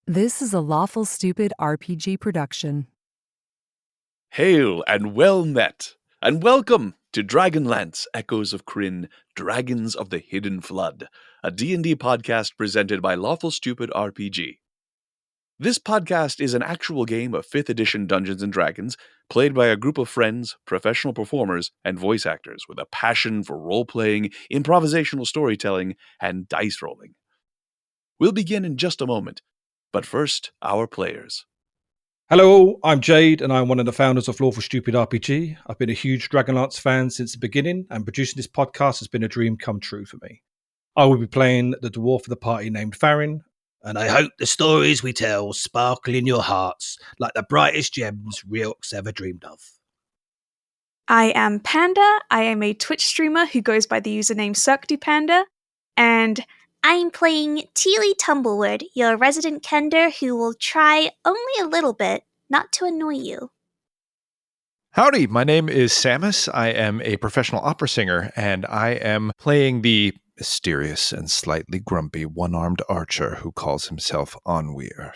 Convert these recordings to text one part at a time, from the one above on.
This is a Lawful Stupid RPG production. Hail and well met, and welcome to Dragonlance Echoes of Krynn, Dragons of the Hidden Flood, a D&D podcast presented by Lawful Stupid RPG. This podcast is an actual game of 5th edition Dungeons & Dragons, played by a group of friends, professional performers, and voice actors with a passion for role-playing, improvisational storytelling, and dice rolling. We'll begin in just a moment, but first, our players. Hello, I'm Jade, and I'm one of the founders of Lawful Stupid RPG. I've been a huge Dragonlance fan since the beginning, and producing this podcast has been a dream come true for me. I will be playing the dwarf of the party named Farron, and I hope the stories we tell sparkle in your hearts like the brightest gems Riox ever dreamed of. I am Panda. I am a Twitch streamer who goes by the username CirqueDuPanda, and I'm playing Teely Tumblewood, your resident Kender who will try only a little bit not to annoy you. Howdy, my name is Samus. I am a professional opera singer, and I am playing the mysterious and slightly grumpy one-armed archer who calls himself Onweir.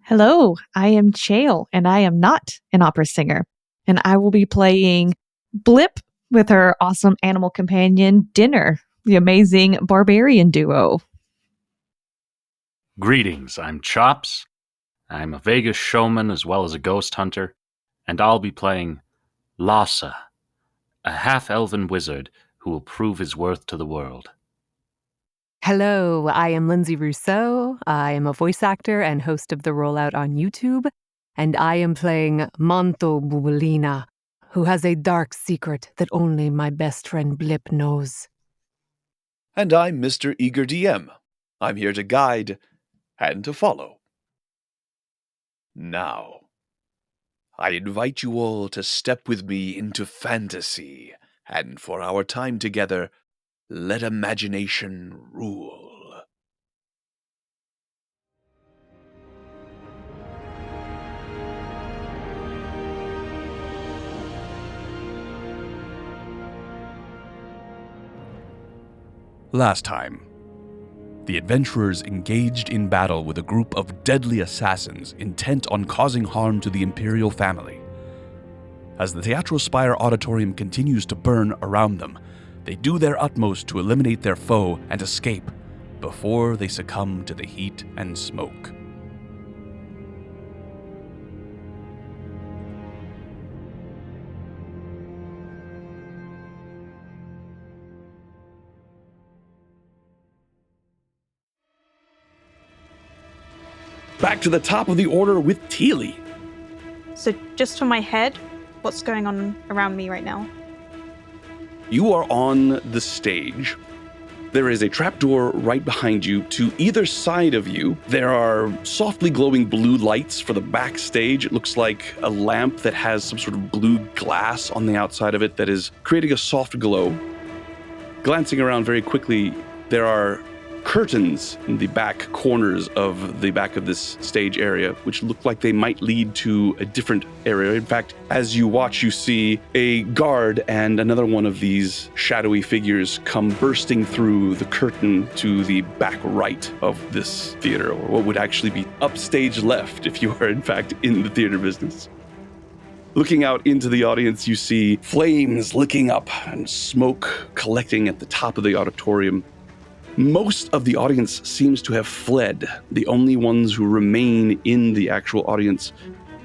Hello, I am Chael, and I am not an opera singer, and I will be playing Blip with her awesome animal companion, Dinner, the amazing barbarian duo. Greetings, I'm Chops. I'm a Vegas showman as well as a ghost hunter, and I'll be playing Lhasa, a half-elven wizard who will prove his worth to the world. Hello, I am Lindsay Rousseau. I am a voice actor and host of The Rollout on YouTube, and I am playing Manto Bubulina, who has a dark secret that only my best friend Blip knows. And I'm Mr. Eager DM. I'm here to guide and to follow. Now, I invite you all to step with me into fantasy, and for our time together, let imagination rule. Last time, the adventurers engaged in battle with a group of deadly assassins intent on causing harm to the Imperial family. As the Theatral Spire auditorium continues to burn around them, they do their utmost to eliminate their foe and escape before they succumb to the heat and smoke. Back to the top of the order with Teely. so just for my head, what's going on around me right now? You are on the stage. There is a trapdoor right behind you. To either side of you, there are softly glowing blue lights for the backstage. It looks like a lamp that has some sort of blue glass on the outside of it that is creating a soft glow. Glancing around very quickly, there are curtains in the back corners of the back of this stage area, which look like they might lead to a different area. In fact, as you watch, you see a guard and another one of these shadowy figures come bursting through the curtain to the back right of this theater, or what would actually be upstage left if you are in fact in the theater business. Looking out into the audience, you see flames licking up and smoke collecting at the top of the auditorium. Most of the audience seems to have fled. The only ones who remain in the actual audience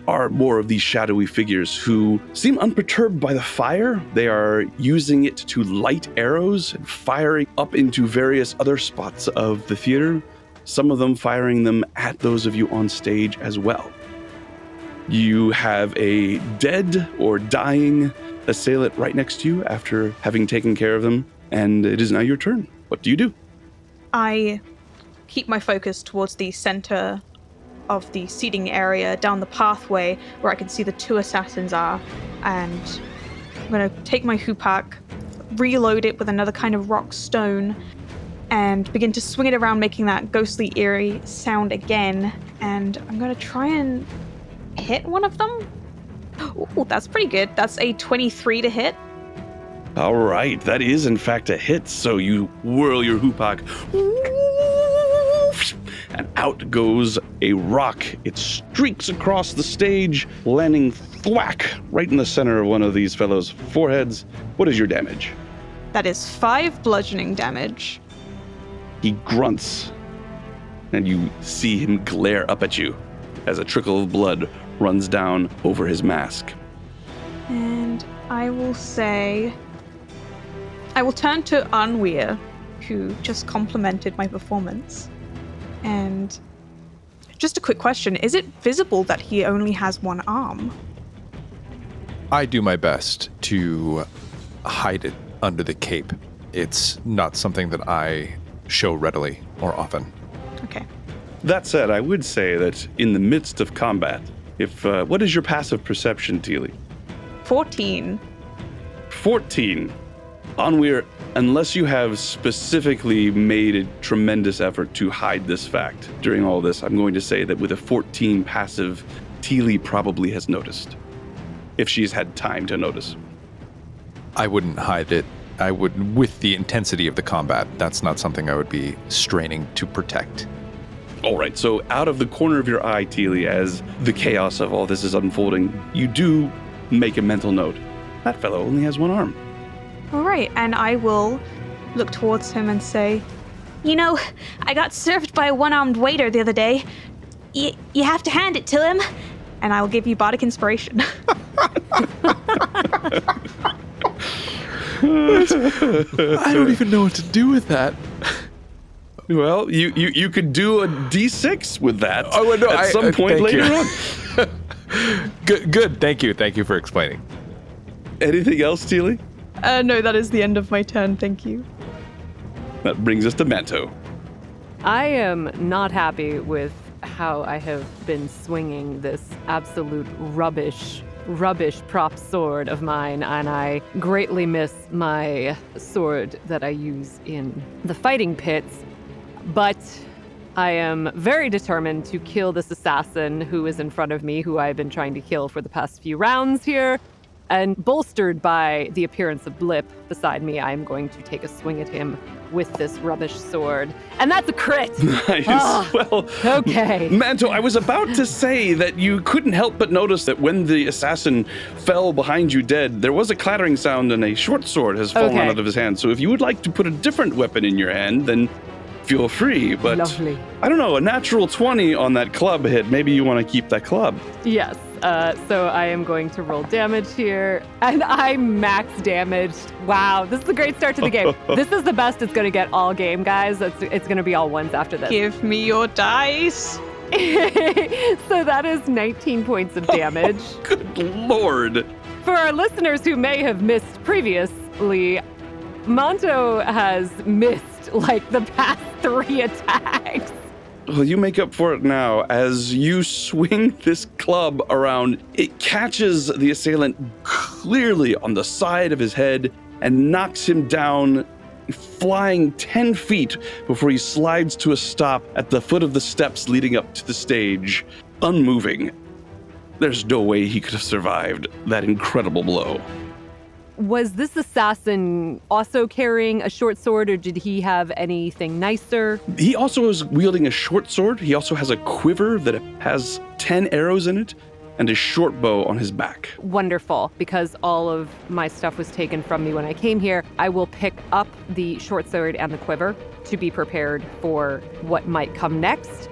are more of these shadowy figures who seem unperturbed by the fire. They are using it to light arrows and firing up into various other spots of the theater, some of them firing them at those of you on stage as well. You have a dead or dying assailant right next to you after having taken care of them, and it is now your turn. What do you do? I keep my focus towards the center of the seating area down the pathway where I can see the two assassins are, and I'm going to take my hoopak, reload it with another kind of rock stone, and begin to swing it around, making that ghostly, eerie sound again, and I'm going to try and hit one of them. Ooh, that's pretty good. That's a 23 to hit. All right, that is in fact a hit. So you whirl your hoopak, and out goes a rock. It streaks across the stage, landing thwack right in the center of one of these fellows' foreheads. What is your damage? That is 5 bludgeoning damage. He grunts, and you see him glare up at you as a trickle of blood runs down over his mask. And I will turn to Anwir, who just complimented my performance. And just a quick question, is it visible that he only has one arm? I do my best to hide it under the cape. It's not something that I show readily or often. Okay. That said, I would say that in the midst of combat, what is your passive perception, Teely? 14. 14. Anwir, unless you have specifically made a tremendous effort to hide this fact during all this, I'm going to say that with a 14 passive, Teely probably has noticed. If she's had time to notice. I wouldn't hide it. I would, with the intensity of the combat, that's not something I would be straining to protect. All right, so out of the corner of your eye, Teely, as the chaos of all this is unfolding, you do make a mental note. That fellow only has one arm. All right, and I will look towards him and say, You know, I got served by a one-armed waiter the other day. You have to hand it to him. and I will give you bardic inspiration. I don't even know what to do with that. Well, you could do a D6 with that no, at some point later on. Good. Thank you for explaining. Anything else, Teely? No, that is the end of my turn. Thank you. That brings us to Manto. I am not happy with how I have been swinging this absolute rubbish prop sword of mine, and I greatly miss my sword that I use in the fighting pits. But I am very determined to kill this assassin who is in front of me, who I've been trying to kill for the past few rounds here. And bolstered by the appearance of Blip beside me, I am going to take a swing at him with this rubbish sword. And that's a crit! Nice. Well, okay. Manto, I was about to say that you couldn't help but notice that when the assassin fell behind you dead, there was a clattering sound and a short sword has fallen out of his hand. So if you would like to put a different weapon in your hand, then feel free. But lovely. I don't know, a natural 20 on that club hit. Maybe you want to keep that club. Yes. So I am going to roll damage here, and I'm max damaged. Wow, this is a great start to the game. This is the best it's going to get all game, guys. It's going to be all ones after this. Give me your dice. So that is 19 points of damage. Oh, good Lord. For our listeners who may have missed previously, Manto has missed like the past 3 attacks. Well, you make up for it now. As you swing this club around, it catches the assailant clearly on the side of his head and knocks him down, flying 10 feet before he slides to a stop at the foot of the steps leading up to the stage, unmoving. There's no way he could have survived that incredible blow. Was this assassin also carrying a short sword, or did he have anything nicer? He also is wielding a short sword. He also has a quiver that has 10 arrows in it and a short bow on his back. Wonderful, because all of my stuff was taken from me when I came here. I will pick up the short sword and the quiver to be prepared for what might come next.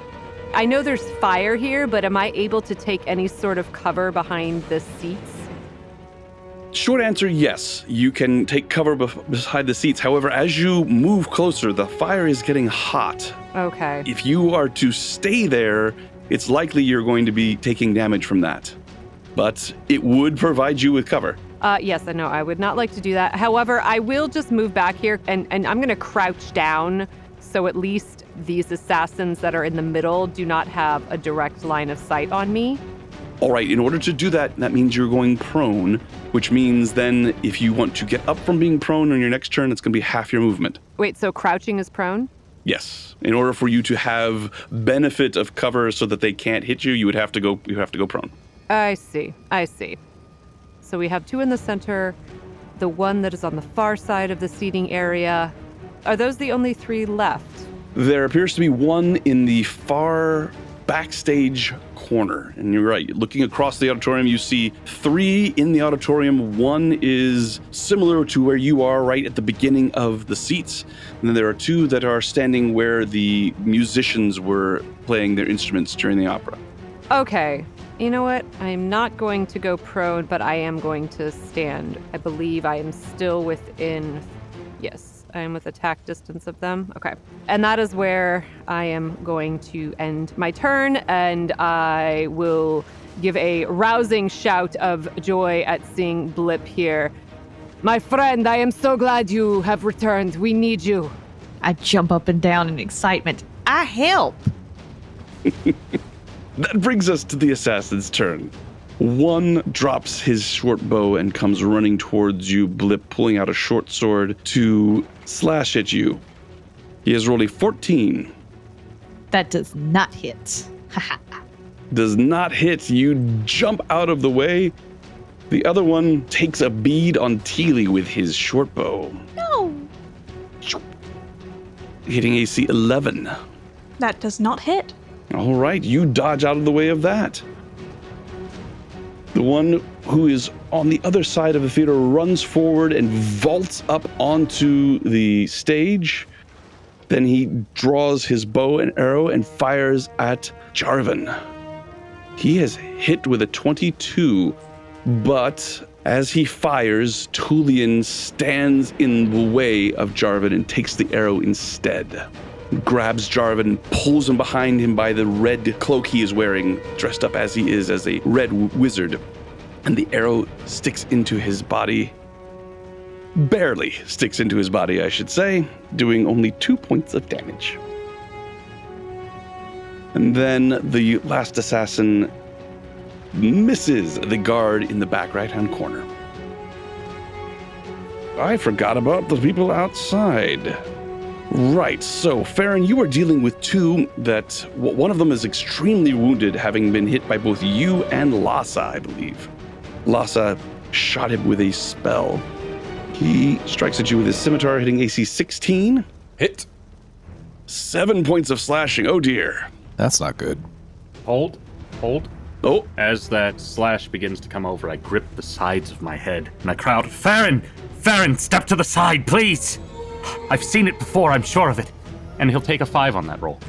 I know there's fire here, but am I able to take any sort of cover behind the seats? Short answer, yes. You can take cover beside the seats. However, as you move closer, the fire is getting hot. Okay. If you are to stay there, it's likely you're going to be taking damage from that. But it would provide you with cover. Yes, I know. I would not like to do that. However, I will just move back here, and I'm going to crouch down, so at least these assassins that are in the middle do not have a direct line of sight on me. All right, in order to do that, that means you're going prone, which means then if you want to get up from being prone on your next turn, it's going to be half your movement. Wait, so crouching is prone? Yes. In order for you to have benefit of cover so that they can't hit you, you have to go prone. I see. So we have 2 in the center, the one that is on the far side of the seating area. Are those the only 3 left? There appears to be one in the far backstage corner. And you're right, looking across the auditorium, you see 3 in the auditorium. One is similar to where you are, right at the beginning of the seats. And then there are 2 that are standing where the musicians were playing their instruments during the opera. Okay. You know what? I'm not going to go prone, but I am going to stand. I believe I am still within... Yes, I am with attack distance of them. Okay. And that is where I am going to end my turn, and I will give a rousing shout of joy at seeing Blip here. My friend, I am so glad you have returned. We need you. I jump up and down in excitement. I help. That brings us to the assassin's turn. One drops his short bow and comes running towards you, Blip, pulling out a short sword to slash at you. He has rolled a 14. That does not hit. Does not hit. You jump out of the way. The other one takes a bead on Teely with his short bow. No. Hitting AC 11. That does not hit. All right, you dodge out of the way of that. The one who is on the other side of the theater runs forward and vaults up onto the stage. Then he draws his bow and arrow and fires at Jarvan. He has hit with a 22, but as he fires, Tulian stands in the way of Jarvan and takes the arrow instead. Grabs Jarvan and pulls him behind him by the red cloak he is wearing, dressed up as he is as a red wizard. And the arrow sticks into his body. Barely sticks into his body, I should say, doing only 2 points of damage. And then the last assassin misses the guard in the back right-hand corner. I forgot about the people outside. Right, so Farron, you are dealing with 2 that one of them is extremely wounded, having been hit by both you and Lhasa, I believe. Lhasa shot him with a spell. He strikes at you with his scimitar, hitting AC 16. Hit. 7 points of slashing. Oh dear. That's not good. Hold. Oh, As that slash begins to come over, I grip the sides of my head and I cry out, Farron, step to the side, please. I've seen it before, I'm sure of it. And he'll take a 5 on that roll.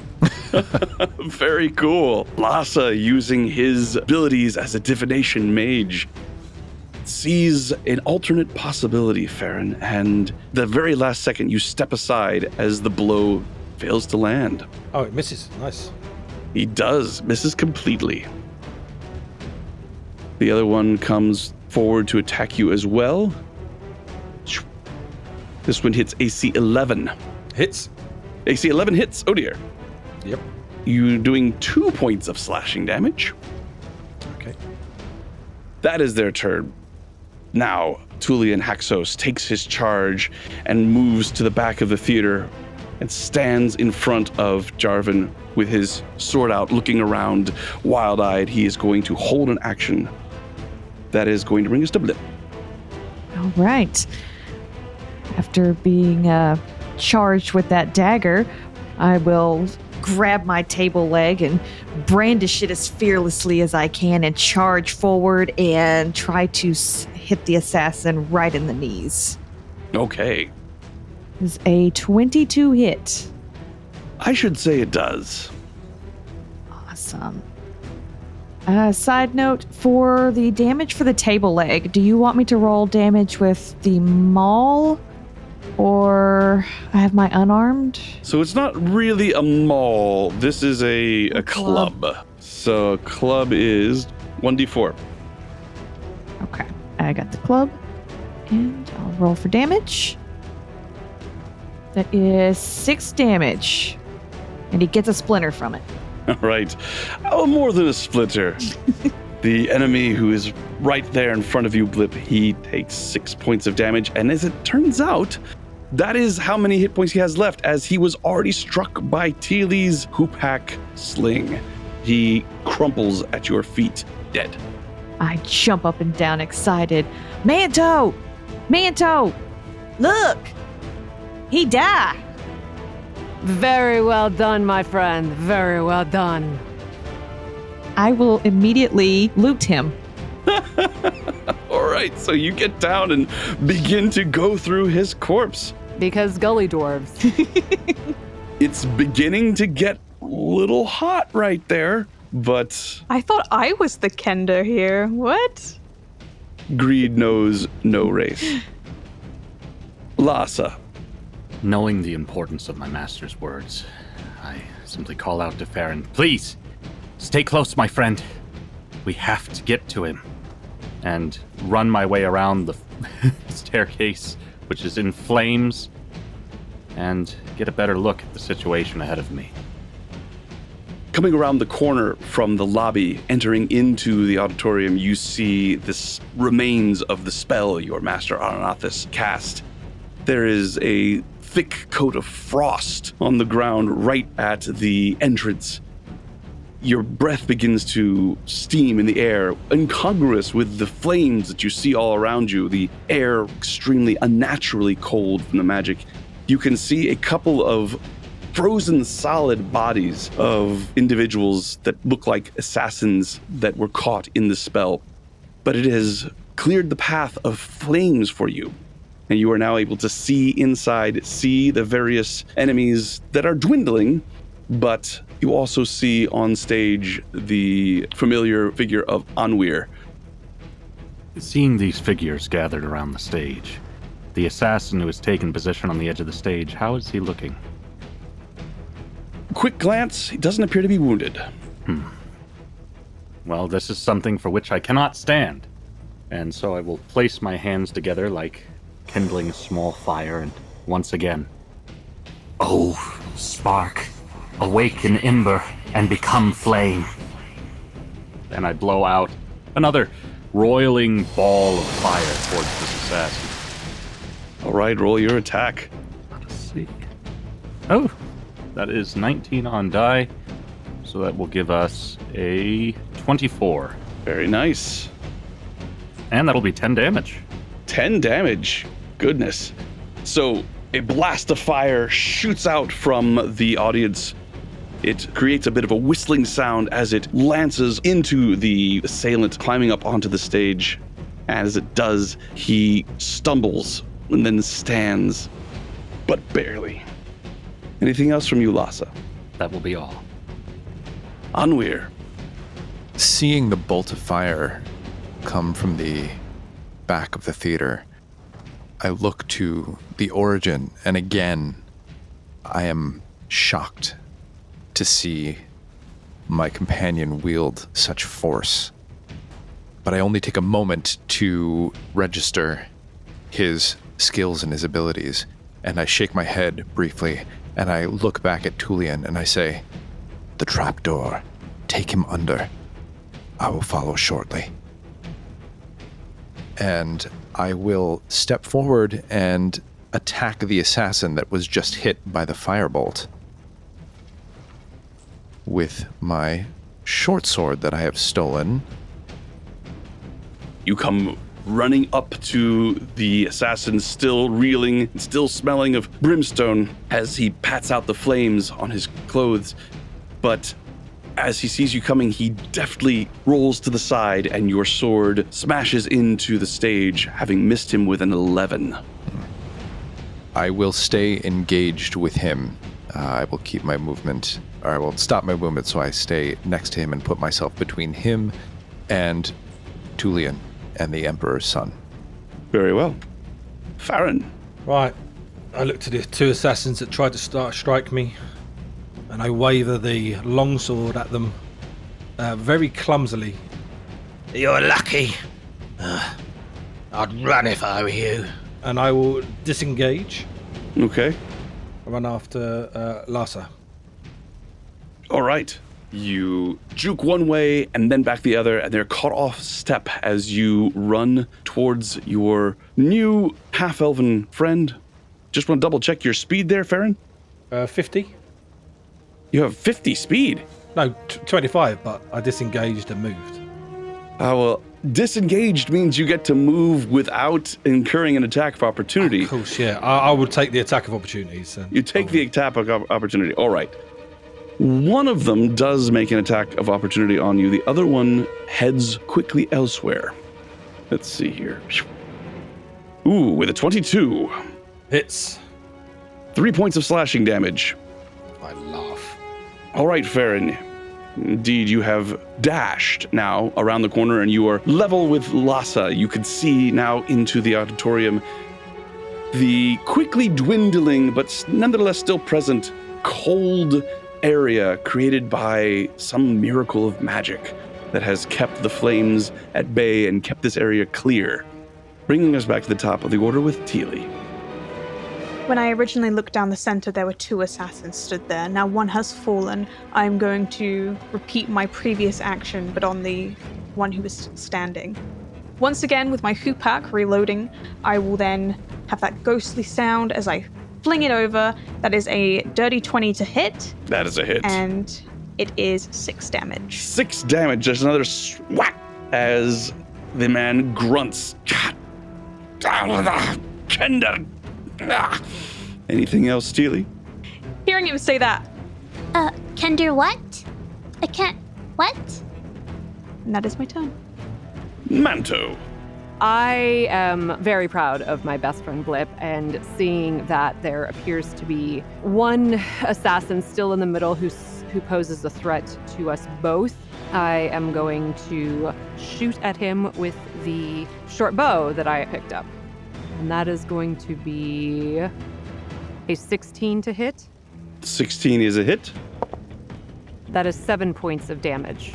very cool. Lhasa, using his abilities as a divination mage, sees an alternate possibility, Farron, and the very last second you step aside as the blow fails to land. Oh, it misses. Nice. He does, misses completely. The other one comes forward to attack you as well. This one hits AC 11. Hits. AC 11 hits. Oh dear. Yep. You're doing 2 points of slashing damage. Okay. That is their turn. Now, Tulian Haxos takes his charge and moves to the back of the theater and stands in front of Jarvan with his sword out, looking around, wild-eyed. He is going to hold an action. That is going to bring us to Blip. All right. After being charged with that dagger, I will grab my table leg and brandish it as fearlessly as I can and charge forward and try to hit the assassin right in the knees. Okay. This is a 22 hit. I should say it does. Awesome. Side note, for the damage for the table leg, do you want me to roll damage with the maul? Or I have my unarmed? So it's not really a maul. This is a club. So a club is 1d4. Okay, I got the club. And I'll roll for damage. That is 6 damage. And he gets a splinter from it. All right. Oh, more than a splinter. The enemy who is right there in front of you, Blip, he takes 6 points of damage. And as it turns out, that is how many hit points he has left, as he was already struck by Teely's hoop-hack sling. He crumples at your feet, dead. I jump up and down excited. Manto! Manto! Look! He died! Very well done, my friend. Very well done. I will immediately loot him. All right, so you get down and begin to go through his corpse. Because gully dwarves. It's beginning to get a little hot right there, but I thought I was the Kender here. What? greed knows no race. Lhasa. Knowing the importance of my master's words, I simply call out to Farron, please, stay close, my friend. We have to get to him. And run my way around the staircase, which is in flames, and get a better look at the situation ahead of me. Coming around the corner from the lobby, entering into the auditorium, you see this remains of the spell your master Aranathus cast. There is a thick coat of frost on the ground right at the entrance. Your breath begins to steam in the air, incongruous with the flames that you see all around you, the air extremely unnaturally cold from the magic. You can see a couple of frozen solid bodies of individuals that look like assassins that were caught in the spell. But it has cleared the path of flames for you. And you are now able to see inside, see the various enemies that are dwindling, but you also see on stage the familiar figure of Anwir. Seeing these figures gathered around the stage, the assassin who has taken position on the edge of the stage, how is he looking? Quick glance, he doesn't appear to be wounded. Well, this is something for which I cannot stand. And so I will place my hands together like kindling a small fire, and once again, oh, spark, awaken ember and become flame. And I blow out another roiling ball of fire towards this assassin. All right, roll your attack. Let's see. Oh, that is 19 on die, so that will give us a 24. Very nice. And that'll be 10 damage. 10 damage. Goodness. So a blast of fire shoots out from the audience. It creates a bit of a whistling sound as it lances into the assailant climbing up onto the stage. As it does, he stumbles and then stands, but barely. Anything else from you, Lhasa? That will be all. Anwir. Seeing the bolt of fire come from the back of the theater, I look to the origin, and again, I am shocked to see my companion wield such force. But I only take a moment to register his skills and his abilities, and I shake my head briefly, and I look back at Tulian, and I say, "The trapdoor, take him under. I will follow shortly." And I will step forward and attack the assassin that was just hit by the firebolt with my short sword that I have stolen. You come running up to the assassin, still reeling, still smelling of brimstone, as he pats out the flames on his clothes. But as he sees you coming, he deftly rolls to the side, and your sword smashes into the stage, having missed him with an 11. I will stay engaged with him. I will keep my movement, or I will stop my movement so I stay next to him and put myself between him and Tulian and the Emperor's son. Very well. Farron. Right. I look to the two assassins that tried to strike me, and I waver the longsword at them very clumsily. You're lucky. I'd run if I were you. And I will disengage. Okay. I run after Lhasa. All right. You juke one way and then back the other, and they're caught off step as you run towards your new half-elven friend. Just want to double check your speed there, Farron. 50? You have 50 speed. No, 25, but I disengaged and moved. Well, disengaged means you get to move without incurring an attack of opportunity. Of course, yeah. I would take the attack of opportunities. You take the attack of opportunity. All right. One of them does make an attack of opportunity on you. The other one heads quickly elsewhere. Let's see here. Ooh, with a 22. Hits. 3 points of slashing damage. I laugh. All right, Farron. Indeed, you have dashed now around the corner and you are level with Lhasa. You can see now into the auditorium the quickly dwindling, but nonetheless still present, cold area created by some miracle of magic that has kept the flames at bay and kept this area clear, bringing us back to the top of the order with Teely. When I originally looked down the center, there were 2 assassins stood there. Now one has fallen. I'm going to repeat my previous action, but on the one who was standing. Once again, with my hoopak reloading, I will then have that ghostly sound as I fling it over. That is a dirty 20 to hit. That is a hit. And it is 6 damage. 6 damage. There's another swat as the man grunts. Kender. Anything else, Steely? Hearing him say that. Kender what? I can't... What? And that is my turn. Manto. I am very proud of my best friend Blip, and seeing that there appears to be one assassin still in the middle who poses a threat to us both, I am going to shoot at him with the short bow that I picked up. And that is going to be a 16 to hit. 16 is a hit. That is 7 points of damage,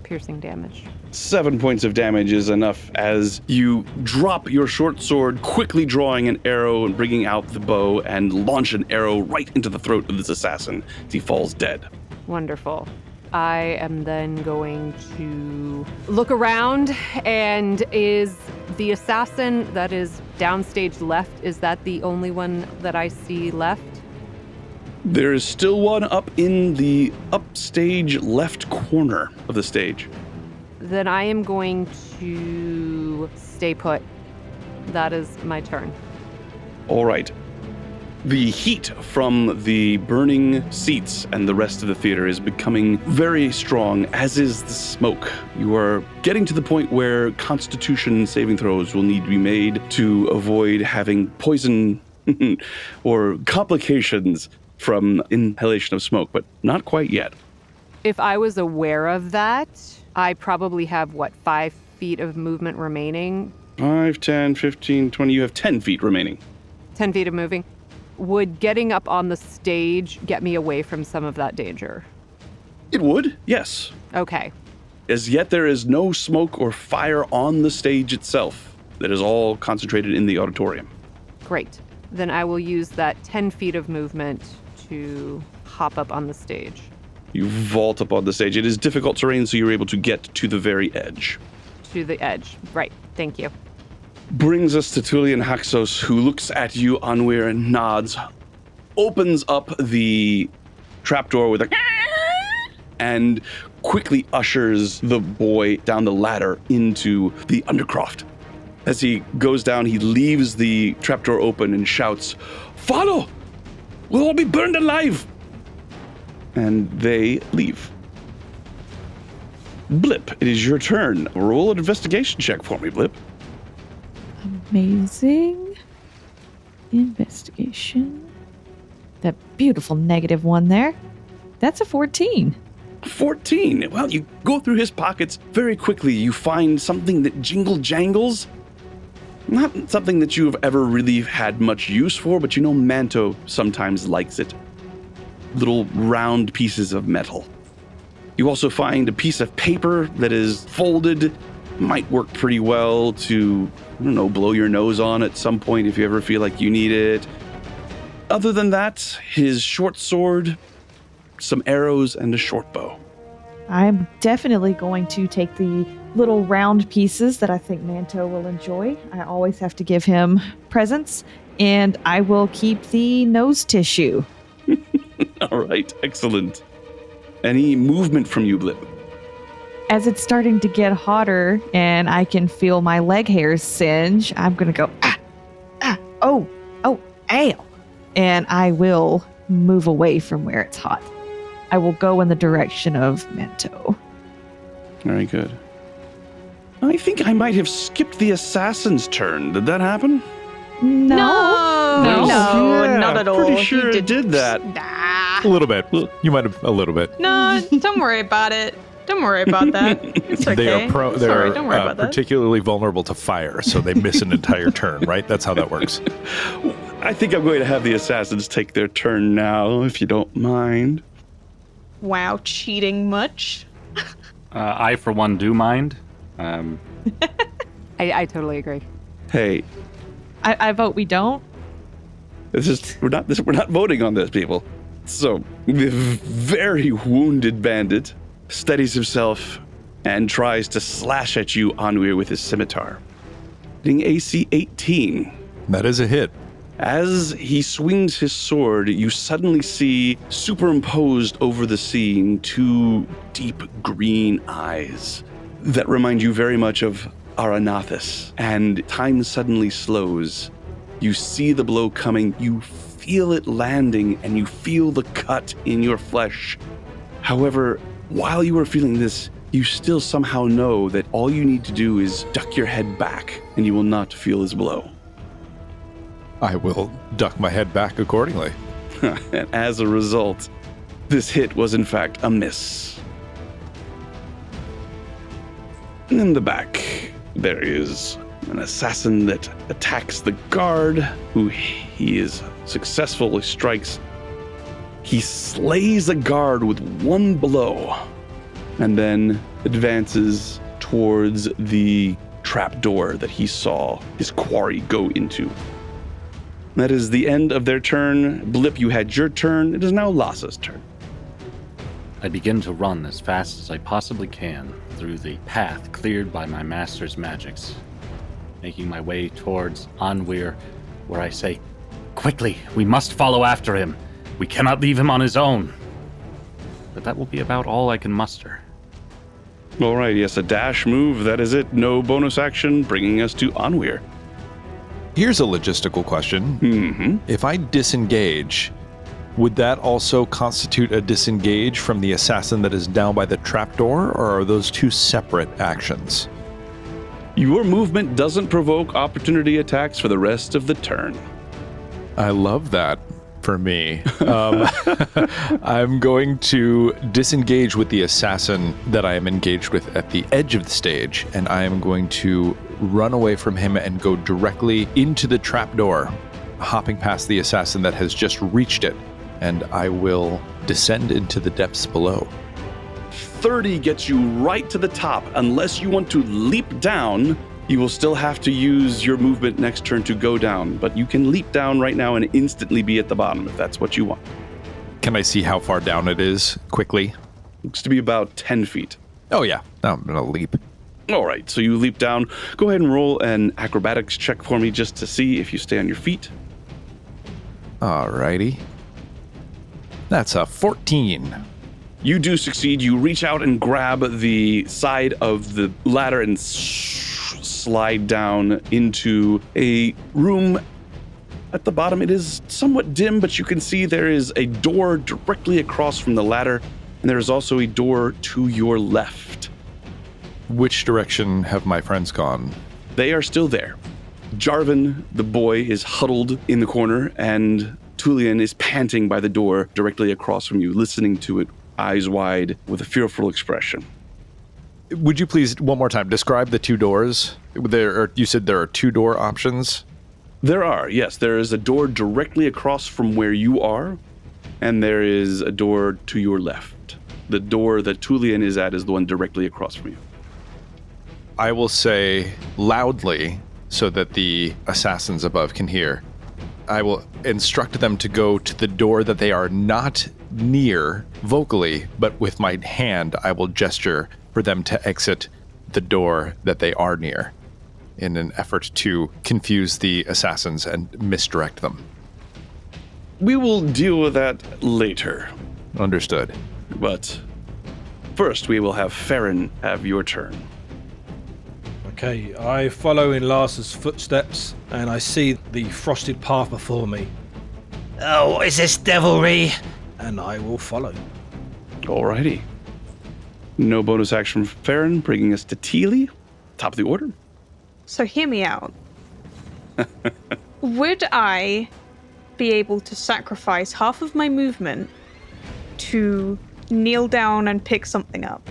piercing damage. 7 points of damage is enough as you drop your short sword, quickly drawing an arrow and bringing out the bow and launch an arrow right into the throat of this assassin as he falls dead. Wonderful. I am then going to look around, and is the assassin that is downstage left, is that the only one that I see left? There is still one up in the upstage left corner of the stage. Then I am going to stay put. That is my turn. All right. The heat from the burning seats and the rest of the theater is becoming very strong, as is the smoke. You are getting to the point where Constitution saving throws will need to be made to avoid having poison or complications from inhalation of smoke, but not quite yet. If I was aware of that, I probably have, 5 feet of movement remaining? 5, 10, 15, 20. You have 10 feet remaining. 10 feet of moving. Would getting up on the stage get me away from some of that danger? It would, yes. Okay. As yet, there is no smoke or fire on the stage itself. That is all concentrated in the auditorium. Great. Then I will use that 10 feet of movement to hop up on the stage. You vault up on the stage. It is difficult terrain, so you're able to get to the very edge. To the edge. Right. Thank you. Brings us to Tulian Haxos, who looks at you, Anwir, and nods, opens up the trapdoor with a and quickly ushers the boy down the ladder into the undercroft. As he goes down, he leaves the trapdoor open and shouts, "Follow! We'll all be burned alive!" And they leave. Blip, it is your turn. Roll an investigation check for me, Blip. Amazing. Investigation. That beautiful -1 there. That's a 14. 14. Well, you go through his pockets very quickly. You find something that jangles. Not something that you have ever really had much use for, but you know Manto sometimes likes it. Little round pieces of metal. You also find a piece of paper that is folded. Might work pretty well to, blow your nose on at some point if you ever feel like you need it. Other than that, his short sword, some arrows, and a short bow. I'm definitely going to take the little round pieces that I think Manto will enjoy. I always have to give him presents, and I will keep the nose tissue. All right, excellent. Any movement from you, Blip? as it's starting to get hotter and I can feel my leg hairs singe, I'm going to go, ow. And I will move away from where it's hot. I will go in the direction of Mento. Very good. I think I might have skipped the assassin's turn. Did that happen? No, Yeah, not at all. Pretty sure He it did that. A little bit. You might have a little bit. No, don't worry about it. Don't worry about that. It's okay. They are Sorry, don't worry about that. particularly vulnerable to fire, so they miss an entire turn, right? That's how that works. I think I'm going to have the assassins take their turn now, if you don't mind. Wow, cheating much? I, for one, do mind. I totally agree. Hey, I vote we don't. we're not voting on this, people. So, the very wounded bandit steadies himself and tries to slash at you, Anwir, with his scimitar. Hitting AC 18. That is a hit. As he swings his sword, you suddenly see superimposed over the scene 2 deep green eyes that remind you very much of Aranathus. And time suddenly slows. You see the blow coming, you feel it landing, and you feel the cut in your flesh. However, while you are feeling this, you still somehow know that all you need to do is duck your head back, and you will not feel his blow. I will duck my head back accordingly. And as a result, this hit was in fact a miss. In the back, there is an assassin that attacks the guard, who he is successfully strikes. He slays a guard with 1 blow, and then advances towards the trapdoor that he saw his quarry go into. That is the end of their turn. Blip, you had your turn. It is now Lassa's turn. I begin to run as fast as I possibly can through the path cleared by my master's magics, making my way towards Anwir, where I say, "Quickly, we must follow after him. We cannot leave him on his own." But that will be about all I can muster. All right, yes, a dash move. That is it. No bonus action, bringing us to Anwir. Here's a logistical question. Mm-hmm. If I disengage, would that also constitute a disengage from the assassin that is down by the trapdoor, or are those 2 separate actions? Your movement doesn't provoke opportunity attacks for the rest of the turn. I love that for me. I'm going to disengage with the assassin that I am engaged with at the edge of the stage, and I am going to run away from him and go directly into the trapdoor, hopping past the assassin that has just reached it, and I will descend into the depths below. 30 gets you right to the top. Unless you want to leap down, you will still have to use your movement next turn to go down, but you can leap down right now and instantly be at the bottom if that's what you want. Can I see how far down it is quickly? Looks to be about 10 feet. Oh yeah, I'm gonna leap. All right, so you leap down. Go ahead and roll an acrobatics check for me just to see if you stay on your feet. Alrighty. That's a 14. You do succeed. You reach out and grab the side of the ladder and slide down into a room. At the bottom, it is somewhat dim, but you can see there is a door directly across from the ladder, and there is also a door to your left. Which direction have my friends gone? They are still there. Jarvan, the boy, is huddled in the corner, and Tulian is panting by the door directly across from you, listening to it, eyes wide, with a fearful expression. Would you please, one more time, describe the 2 doors? You said there are 2 door options? There are, yes. There is a door directly across from where you are, and there is a door to your left. The door that Tulian is at is the one directly across from you. I will say loudly, so that the assassins above can hear, I will instruct them to go to the door that they are not near vocally, but with my hand, I will gesture for them to exit the door that they are near in an effort to confuse the assassins and misdirect them. We will deal with that later. Understood. But first, we will have Farron have your turn. Okay, I follow in Lars's footsteps, and I see the frosted path before me, Oh, what is this devilry? and I will follow. Alrighty. No bonus action from Farron, bringing us to Teely, top of the order. So hear me out. Would I be able to sacrifice half of my movement to kneel down and pick something up?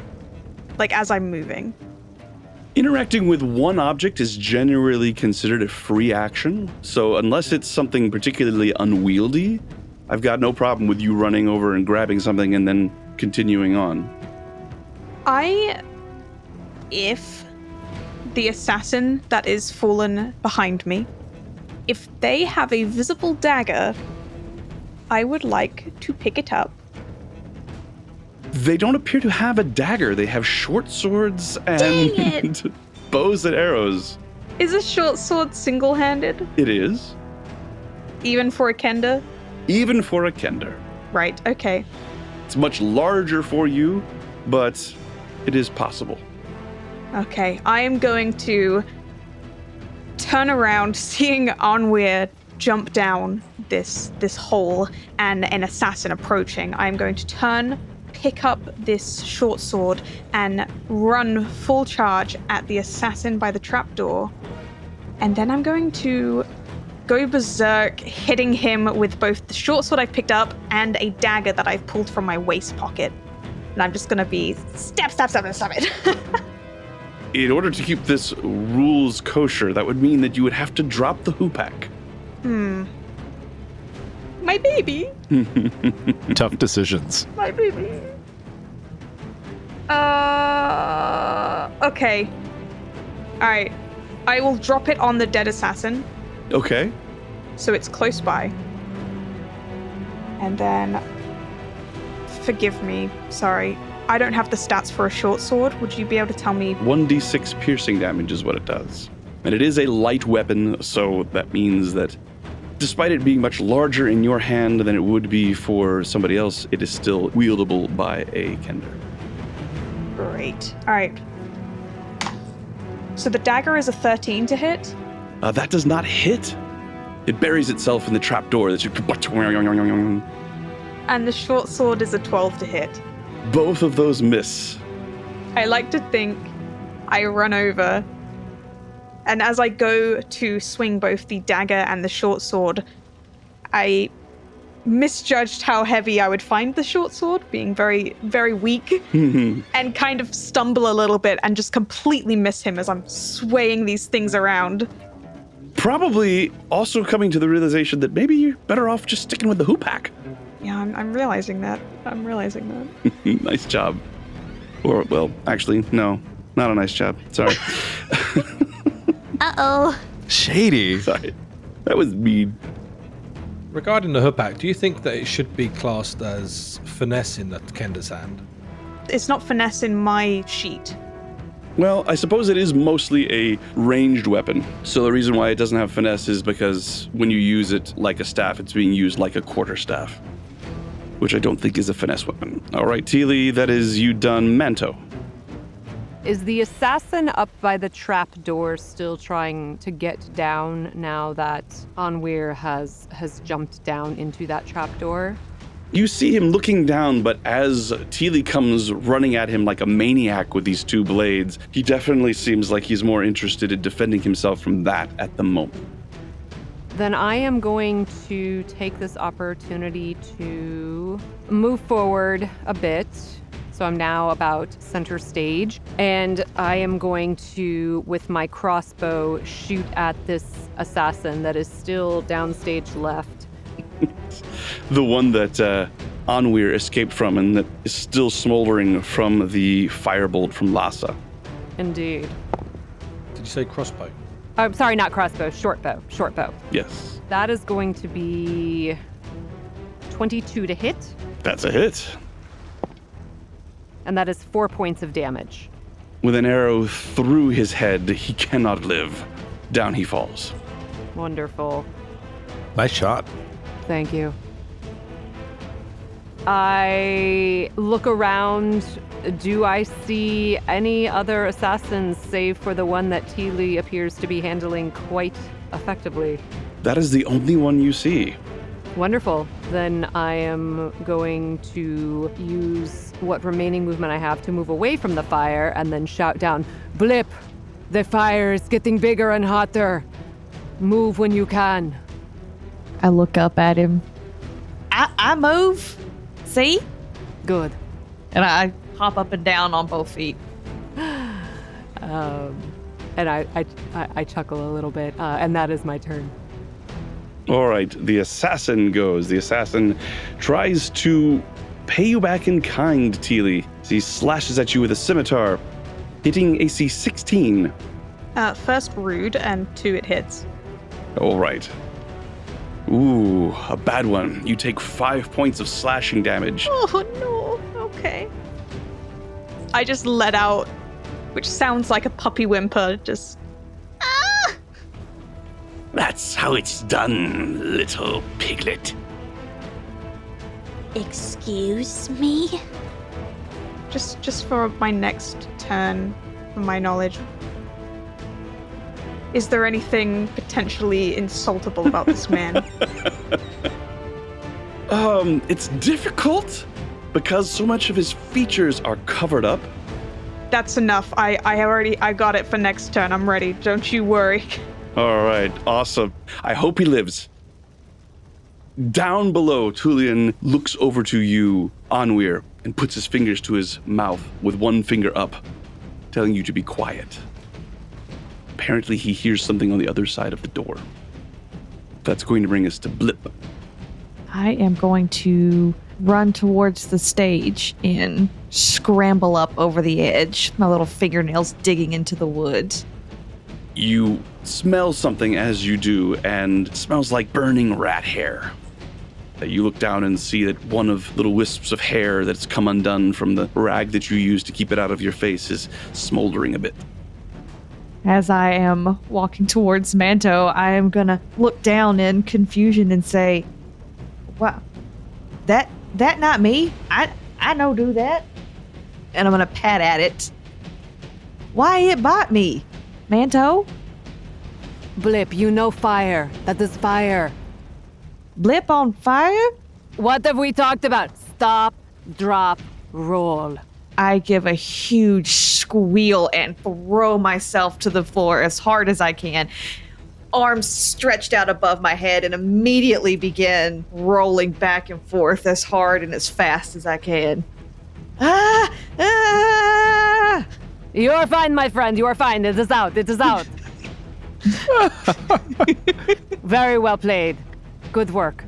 Like as I'm moving? Interacting with one object is generally considered a free action, so unless it's something particularly unwieldy, I've got no problem with you running over and grabbing something and then continuing on. If the assassin that is fallen behind me, if they have a visible dagger, I would like to pick it up. They don't appear to have a dagger. They have short swords and Dang it. bows and arrows. Is a short sword single-handed? It is. Even for a Kender? Even for a Kender. Right, okay. It's much larger for you, but it is possible. Okay, I am going to turn around, seeing Anwir jump down this hole and an assassin approaching. I'm going to turn, pick up this short sword, and run full charge at the assassin by the trapdoor. And then I'm going to go berserk, hitting him with both the short sword I've picked up and a dagger that I've pulled from my waist pocket. And I'm just going to be stab it. In order to keep this rules kosher, that would mean that you would have to drop the hoopak. My baby. Tough decisions. My baby. Okay. Alright. I will drop it on the dead assassin, Okay. so it's close by. And then... Forgive me, sorry. I don't have the stats for a short sword. Would you be able to tell me? 1d6 piercing damage is what it does. And it is a light weapon, so that means that despite it being much larger in your hand than it would be for somebody else, it is still wieldable by a Kender. Great. Alright. So the dagger is a 13 to hit. That does not hit. It buries itself in the trapdoor that you... And the short sword is a 12 to hit. Both of those miss. I like to think I run over, and as I go to swing both the dagger and the short sword, I misjudged how heavy I would find the short sword, being very, very weak, and kind of stumble a little bit and just completely miss him as I'm swaying these things around. Probably also coming to the realization that maybe you're better off just sticking with the hoopak. Yeah, I'm realizing that. Nice job. Or, well, actually, no. Not a nice job. Sorry. Uh-oh. Shady. Sorry. That was mean. Regarding the hoopak, do you think that it should be classed as finesse in the Kender's hand? It's not finesse in my sheet. Well, I suppose it is mostly a ranged weapon. So the reason why it doesn't have finesse is because when you use it like a staff, it's being used like a quarterstaff, which I don't think is a finesse weapon. All right, Teely, that is you done. Manto. Is the assassin up by the trap door still trying to get down now that Anwir has jumped down into that trap door? You see him looking down, but as Teely comes running at him like a maniac with these two blades, he definitely seems like he's more interested in defending himself from that at the moment. Then I am going to take this opportunity to move forward a bit. So I'm now about center stage, and I am going to, with my crossbow, shoot at this assassin that is still downstage left. The one that Anwir escaped from and that is still smoldering from the firebolt from Lhasa. Indeed. Did you say crossbow? I'm sorry, not crossbow, short bow. Yes. That is going to be 22 to hit, That's a hit. and that is 4 points of damage. With an arrow through his head, he cannot live. Down he falls. Wonderful. Nice shot. Thank you. I look around do I see any other assassins save for the one that Teely appears to be handling quite effectively? That is the only one you see. Wonderful. Then I am going to use what remaining movement I have to move away from the fire and then shout down, Blip! The fire is getting bigger and hotter. Move when you can. I look up at him. I move. See? Good. And I hop up and down on both feet. And I chuckle a little bit, and that is my turn. All right, the assassin goes. The assassin tries to pay you back in kind, Teely. He slashes at you with a scimitar, hitting AC 16. First rude, and 2 it hits. All right. Ooh, a bad one. You take 5 points of slashing damage. Oh no, okay. I just let out, which sounds like a puppy whimper, just... Ah! That's how it's done, little piglet. Excuse me? Just for my next turn, from my knowledge, is there anything potentially insultable about this man? It's difficult because so much of his features are covered up. That's enough. I got it for next turn. I'm ready. Don't you worry. All right, awesome. I hope he lives. Down below, Tulian looks over to you, Anwir, and puts his fingers to his mouth with one finger up, telling you to be quiet. Apparently, he hears something on the other side of the door. That's going to bring us to Blip. I am going to run towards the stage and scramble up over the edge, my little fingernails digging into the wood. You smell something as you do, and it smells like burning rat hair. You look down and see that one of little wisps of hair that's come undone from the rag that you used to keep it out of your face is smoldering a bit. As I am walking towards Manto, I am gonna look down in confusion and say, "Wow, that not me. I no do that." And I'm gonna pat at it. Why it bite me, Manto? Blip, you know fire. That is fire. Blip on fire? What have we talked about? Stop, drop, roll. I give a huge squeal and throw myself to the floor as hard as I can. Arms stretched out above my head and immediately begin rolling back and forth as hard and as fast as I can. Ah! Ah! You are fine, my friend. You are fine. It is out. It is out. Very well played. Good work.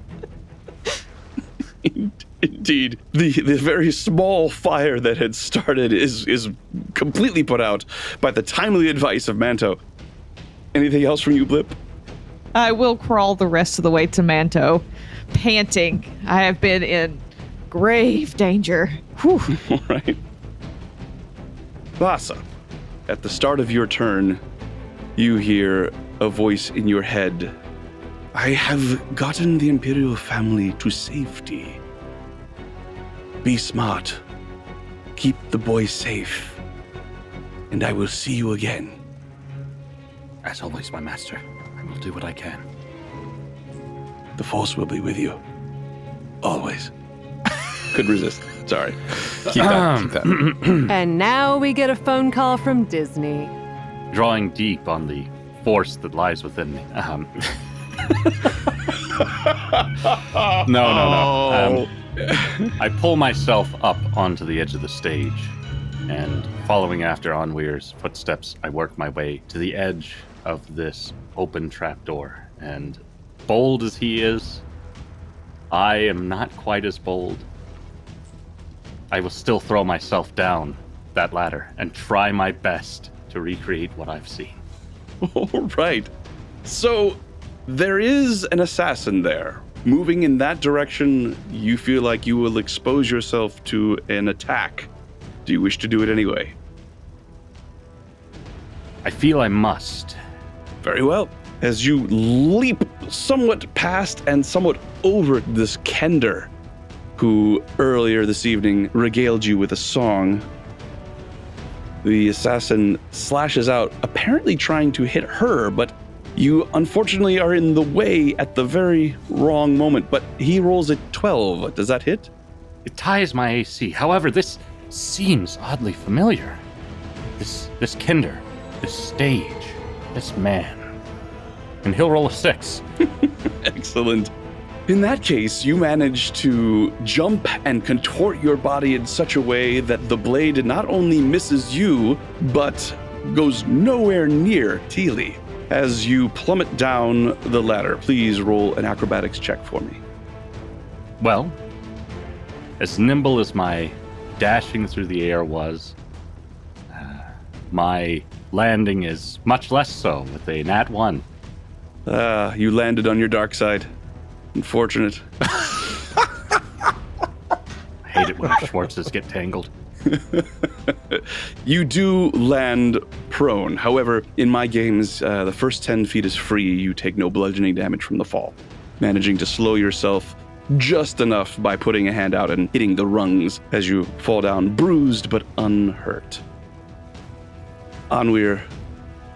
Indeed. The very small fire that had started is completely put out by the timely advice of Manto. Anything else from you, Blip? I will crawl the rest of the way to Manto, panting. I have been in grave danger. Whew. All right. Lhasa, at the start of your turn, you hear a voice in your head. I have gotten the Imperial family to safety. Be smart. Keep the boy safe. And I will see you again. As always, my master, I will do what I can. The Force will be with you. Always. Couldn't resist. Sorry. Keep that. And now we get a phone call from Disney. Drawing deep on the force that lies within me. No. I pull myself up onto the edge of the stage, and following after Anwir's footsteps, I work my way to the edge of this open trapdoor. And bold as he is, I am not quite as bold. I will still throw myself down that ladder and try my best to recreate what I've seen. All right. So there is an assassin there. Moving in that direction, you feel like you will expose yourself to an attack. Do you wish to do it anyway? I feel I must. Very well. As you leap somewhat past and somewhat over this Kender, who earlier this evening regaled you with a song, The assassin slashes out, apparently trying to hit her, but you unfortunately are in the way at the very wrong moment. But he rolls a 12. Does that hit? It ties my AC. However, this seems oddly familiar. This Kinder, this stage, this man. And he'll roll a 6. Excellent. In that case, you manage to jump and contort your body in such a way that the blade not only misses you, but goes nowhere near Teely. As you plummet down the ladder, please roll an acrobatics check for me. Well, as nimble as my dashing through the air was, my landing is much less so with a nat 1. You landed on your dark side. Unfortunate. I hate it when Schwartzes get tangled. You do land prone. However, in my games, the first 10 feet is free. You take no bludgeoning damage from the fall, managing to slow yourself just enough by putting a hand out and hitting the rungs as you fall down, bruised but unhurt. Anwir,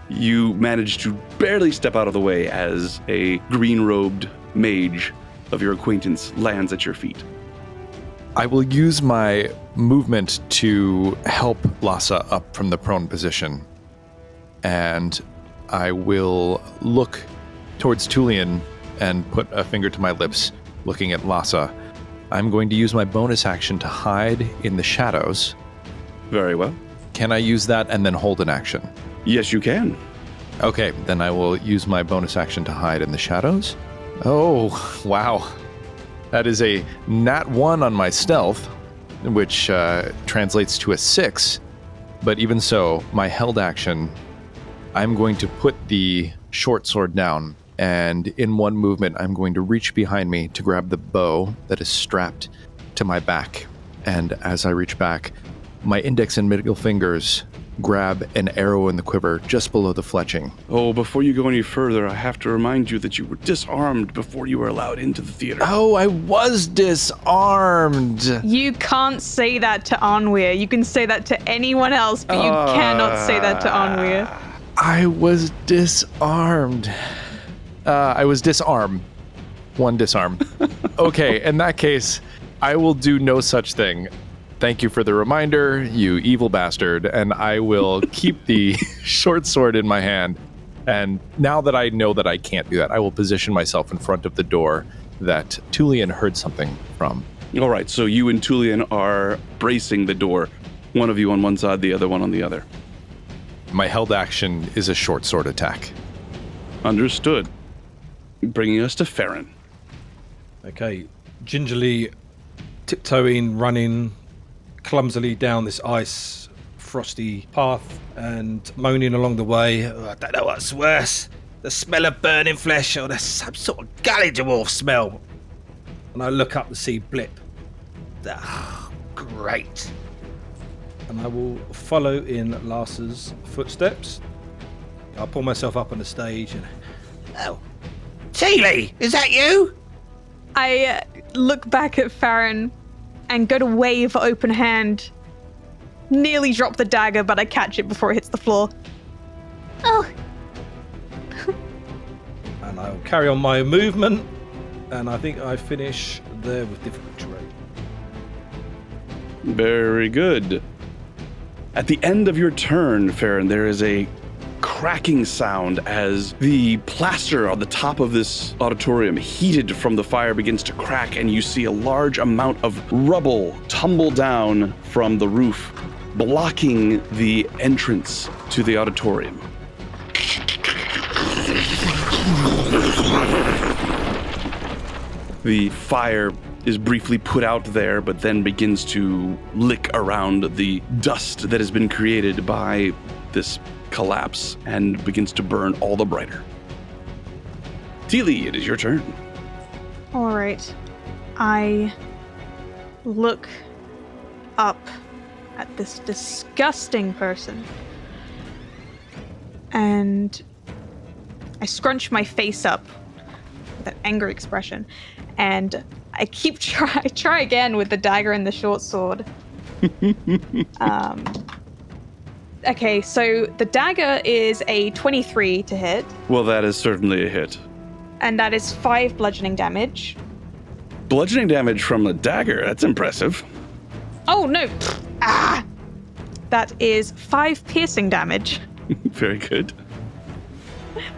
you manage to barely step out of the way as a green-robed mage of your acquaintance lands at your feet. I will use my movement to help Lhasa up from the prone position. And I will look towards Tulian and put a finger to my lips, looking at Lhasa. I'm going to use my bonus action to hide in the shadows. Very well. Can I use that and then hold an action? Yes, you can. Okay, then I will use my bonus action to hide in the shadows. Oh, wow. That is a nat 1 on my stealth, which translates to a 6. But even so, my held action, I'm going to put the short sword down, and in one movement, I'm going to reach behind me to grab the bow that is strapped to my back. And as I reach back, my index and middle fingers grab an arrow in the quiver just below the fletching. Oh, before you go any further, I have to remind you that you were disarmed before you were allowed into the theater. Oh, I was disarmed. You can't say that to Anwir. You can say that to anyone else, but you cannot say that to Anwir. I was disarmed. I was disarmed. One disarm. Okay, in that case, I will do no such thing. Thank you for the reminder, you evil bastard, and I will keep the short sword in my hand. And now that I know that I can't do that, I will position myself in front of the door that Tulian heard something from. All right, so you and Tulian are bracing the door. One of you on one side, the other one on the other. My held action is a short sword attack. Understood. Bringing us to Farron. Okay, gingerly tiptoeing, running clumsily down this ice frosty path and moaning along the way. Oh, I don't know what's worse, the smell of burning flesh or some sort of gully dwarf smell. And I look up to see Blip. Ah, great. And I will follow in Larsa's footsteps. I'll pull myself up on the stage and... Oh, Teely, is that you? I look back at Farron and go to wave open hand. Nearly drop the dagger, but I catch it before it hits the floor. Oh, And I'll carry on my movement, and I think I finish there with difficult terrain. Very good. At the end of your turn, Farron, there is a cracking sound as the plaster on the top of this auditorium, heated from the fire, begins to crack, and you see a large amount of rubble tumble down from the roof, blocking the entrance to the auditorium. The fire is briefly put out there, but then begins to lick around the dust that has been created by this collapse and begins to burn all the brighter. Teely, it is your turn. All right. I look up at this disgusting person and I scrunch my face up with an angry expression and I try again with the dagger and the short sword. Okay, so the dagger is a 23 to hit, Well, that is certainly a hit. and that is 5 bludgeoning damage. Bludgeoning damage from a dagger, that's impressive. Oh, no. Ah! That is 5 piercing damage. Very good.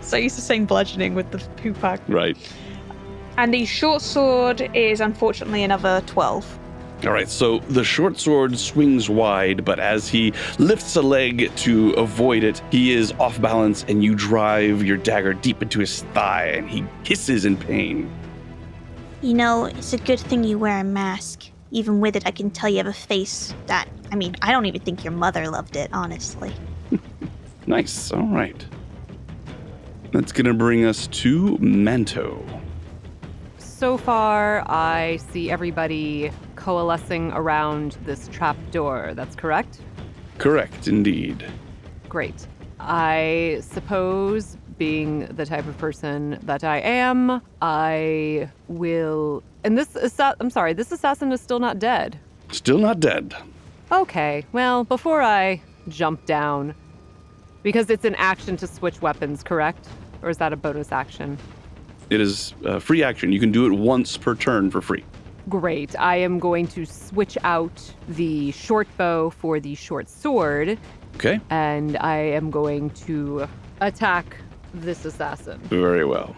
So used to saying bludgeoning with the Pupak. Right. And the short sword is unfortunately another 12. All right, so the short sword swings wide, but as he lifts a leg to avoid it, he is off balance, and you drive your dagger deep into his thigh, and he hisses in pain. You know, it's a good thing you wear a mask. Even with it, I can tell you have a face that, I don't even think your mother loved it, honestly. Nice, all right. That's going to bring us to Manto. So far, I see everybody coalescing around this trap door. That's correct? Correct, indeed. Great. I suppose, being the type of person that I am, I will... And this assassin is still not dead. Still not dead. Okay, well, before I jump down, because it's an action to switch weapons, correct? Or is that a bonus action? It is free action. You can do it once per turn for free. Great. I am going to switch out the short bow for the short sword, Okay, and I am going to attack this assassin. very well.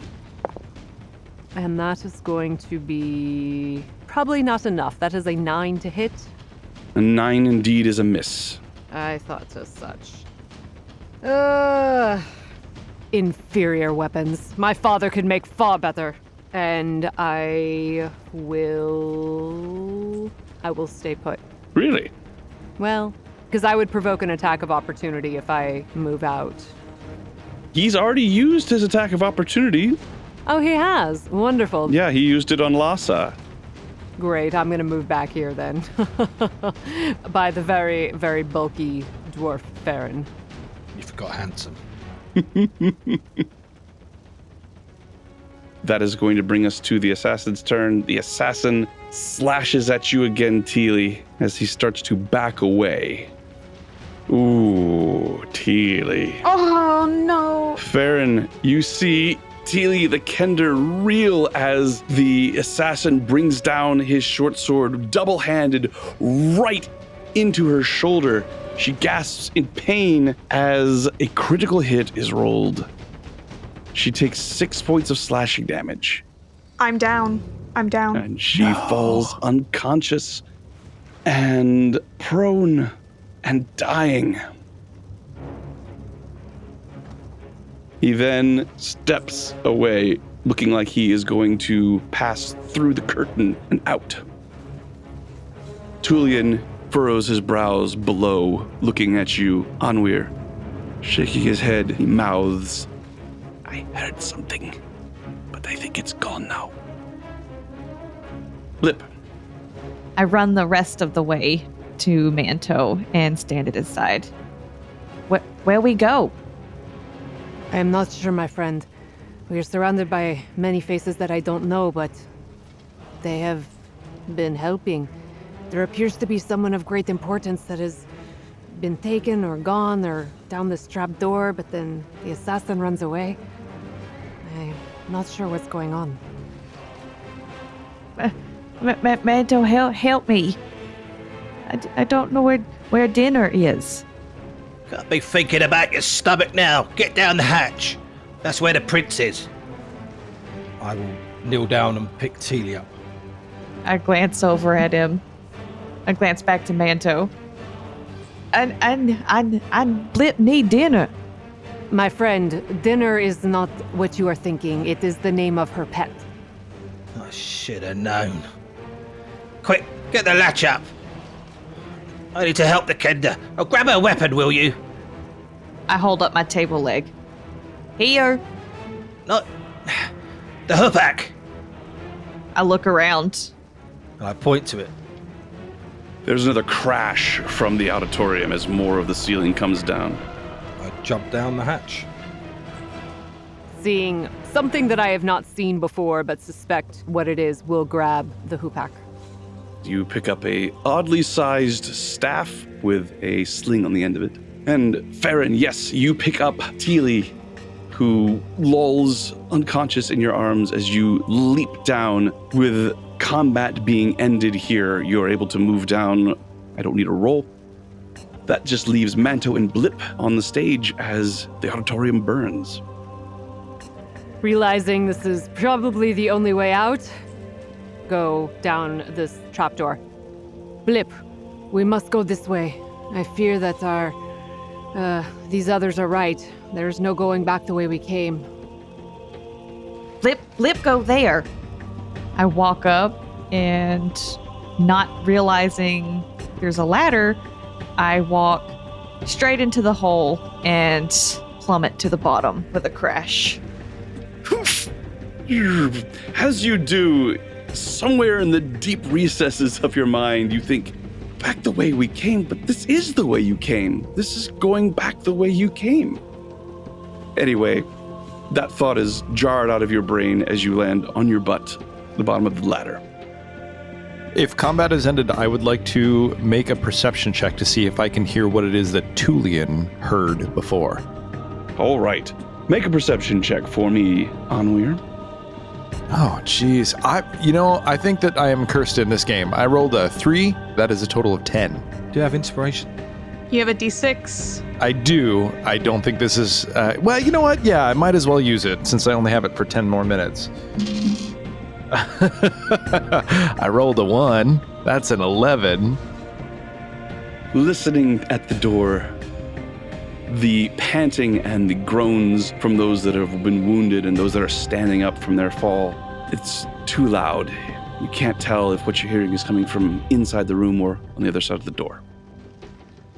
And that is going to be probably not enough. That is a 9 to hit. A 9 indeed is a miss. I thought as such. Inferior weapons. My father could make far better. And I will stay put. Really? Well, because I would provoke an attack of opportunity if I move out. He's already used his attack of opportunity. Oh, he has. Wonderful. Yeah, he used it on Lhasa. Great. I'm going to move back here then. By the very, very bulky dwarf Farron. You forgot handsome. That is going to bring us to the assassin's turn. The assassin slashes at you again, Teely, as he starts to back away. Ooh, Teely. Oh, no. Farron, you see Teely the Kender reel as the assassin brings down his short sword, double-handed, right into her shoulder. She gasps in pain as a critical hit is rolled. She takes 6 points of slashing damage, I'm down. and she falls unconscious and prone and dying. He then steps away, looking like he is going to pass through the curtain and out. Tullian furrows his brows below, looking at you, Anwir. Shaking his head, he mouths, "I heard something, but I think it's gone now." Lip. I run the rest of the way to Manto and stand at his side. Where we go? I am not sure, my friend. We are surrounded by many faces that I don't know, but they have been helping. There appears to be someone of great importance that has been taken or gone or down this trap door, but then the assassin runs away. I'm not sure what's going on. Manto, help me. I don't know where dinner is. Can't be thinking about your stomach now. Get down the hatch. That's where the prince is. I will kneel down and pick Teely up. I glance over at him. I glance back to Manto. And Blip need dinner. My friend, dinner is not what you are thinking. It is the name of her pet. I should have known. Quick, get the latch up. I need to help the Kender. Oh, grab her weapon, will you? I hold up my table leg. Here. Not the Hupak. I look around. And I point to it. There's another crash from the auditorium as more of the ceiling comes down. I jump down the hatch. Seeing something that I have not seen before but suspect what it is, will grab the Hupak. You pick up a oddly sized staff with a sling on the end of it, And Farron, yes, you pick up Teely, who lolls unconscious in your arms as you leap down. With combat being ended here, you're able to move down. I don't need a roll. That just leaves Manto and Blip on the stage as the auditorium burns. Realizing this is probably the only way out, go down this trapdoor. Blip, we must go this way. I fear that these others are right. There's no going back the way we came. Lip, go there. I walk up and, not realizing there's a ladder, I walk straight into the hole and plummet to the bottom with a crash. As you do, somewhere in the deep recesses of your mind, you think, back the way we came, but this is the way you came. This is going back the way you came. Anyway, that thought is jarred out of your brain as you land on your butt, the bottom of the ladder. If combat has ended, I would like to make a perception check to see if I can hear what it is that Tulian heard before. All right. Make a perception check for me, Anwir. Oh, jeez. I think that I am cursed in this game. I rolled a 3. That is a total of 10. Do you have inspiration? You have a d6. I do. I don't think this is... well, you know what? Yeah, I might as well use it since I only have it for 10 more minutes. I rolled a 1. That's an 11. Listening at the door, the panting and the groans from those that have been wounded and those that are standing up from their fall, it's too loud. You can't tell if what you're hearing is coming from inside the room or on the other side of the door.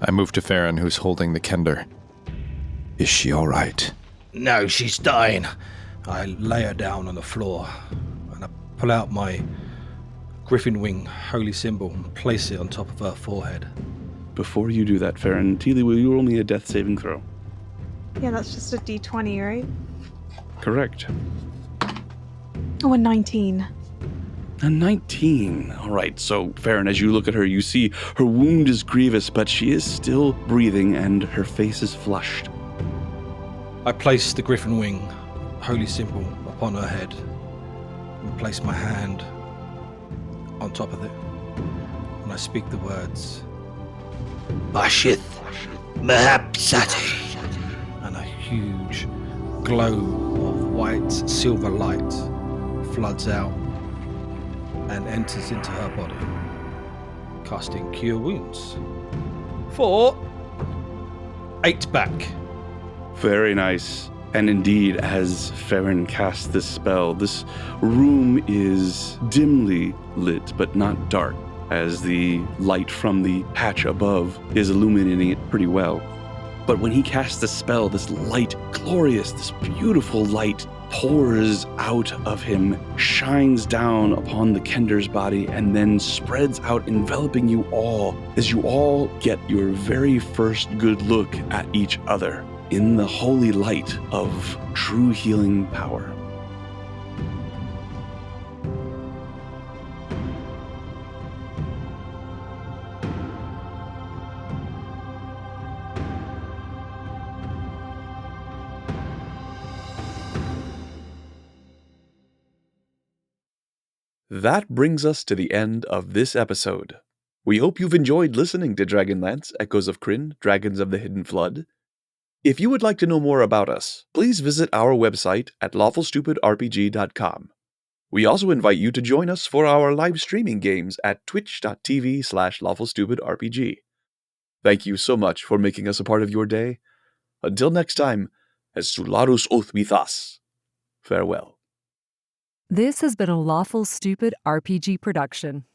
I move to Farron, who's holding the kender. Is she all right? No, she's dying. I lay her down on the floor and I pull out my griffin wing holy symbol and place it on top of her forehead. Before you do that, Farron, Teely, will you roll me a death saving throw? Yeah, that's just a d20, right? Correct. Oh, a 19. A 19. All right, so Farron, as you look at her, you see her wound is grievous, but she is still breathing and her face is flushed. I place the griffin wing holy symbol upon her head and place my hand on top of it. And I speak the words, Bashith Mahapsati. and a huge glow of white silver light floods out and enters into her body, casting Cure Wounds for 8 back. Very nice. And indeed, as Farron casts this spell, this room is dimly lit, but not dark, as the light from the hatch above is illuminating it pretty well. But when he casts the spell, this light, glorious, this beautiful light pours out of him, shines down upon the Kender's body, and then spreads out, enveloping you all, as you all get your very first good look at each other in the holy light of true healing power. That brings us to the end of this episode. We hope you've enjoyed listening to Dragonlance, Echoes of Krynn, Dragons of the Hidden Flood. If you would like to know more about us, please visit our website at lawfulstupidrpg.com. We also invite you to join us for our live streaming games at twitch.tv/lawfulstupidrpg. Thank you so much for making us a part of your day. Until next time, as Sularus oath with us. Farewell. This has been a Lawful Stupid RPG production.